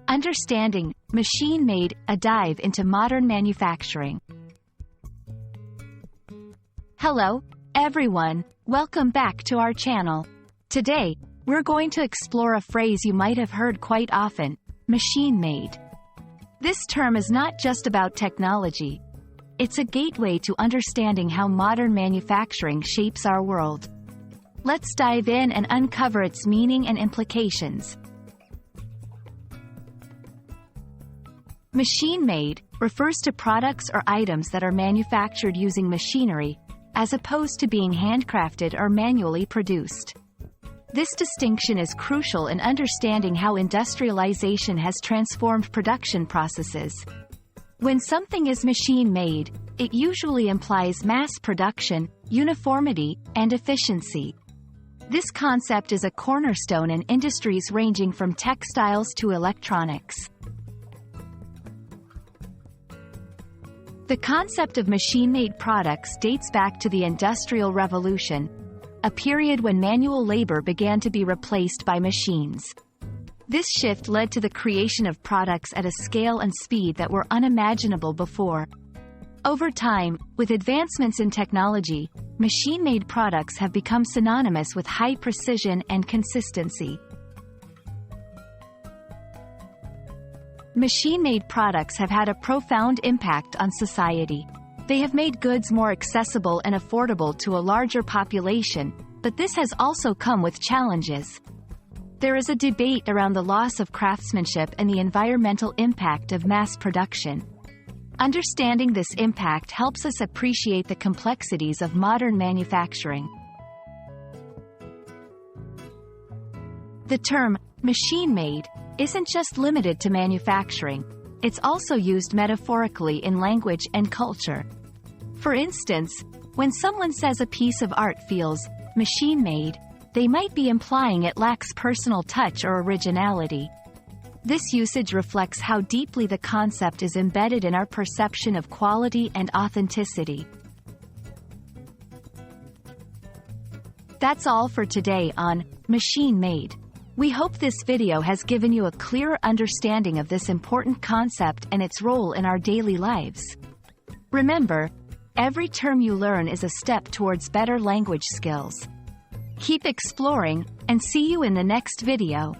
Understanding machine-made, a dive into modern manufacturing. Hello, everyone. Welcome back to our channel. Today, we're going to explore a phrase you might have heard quite often, machine-made. This term is not just about technology. It's a gateway to understanding how modern manufacturing shapes our world. Let's dive in and uncover its meaning and implications. Machine-made refers to products or items that are manufactured using machinery, as opposed to being handcrafted or manually produced. This distinction is crucial in understanding how industrialization has transformed production processes. When something is machine-made, it usually implies mass production, uniformity, and efficiency. This concept is a cornerstone in industries ranging from textiles to electronics. The concept of machine-made products dates back to the Industrial Revolution, a period when manual labor began to be replaced by machines. This shift led to the creation of products at a scale and speed that were unimaginable before. Over time, with advancements in technology, machine-made products have become synonymous with high precision and consistency. Machine-made products have had a profound impact on society. They have made goods more accessible and affordable to a larger population, but this has also come with challenges. There is a debate around the loss of craftsmanship and the environmental impact of mass production. Understanding this impact helps us appreciate the complexities of modern manufacturing. The term, machine-made, isn't just limited to manufacturing. It's also used metaphorically in language and culture. For instance, when someone says a piece of art feels machine-made, they might be implying it lacks personal touch or originality. This usage reflects how deeply the concept is embedded in our perception of quality and authenticity. That's all for today on machine-made. We hope this video has given you a clearer understanding of this important concept and its role in our daily lives. Remember, every term you learn is a step towards better language skills. Keep exploring, and see you in the next video.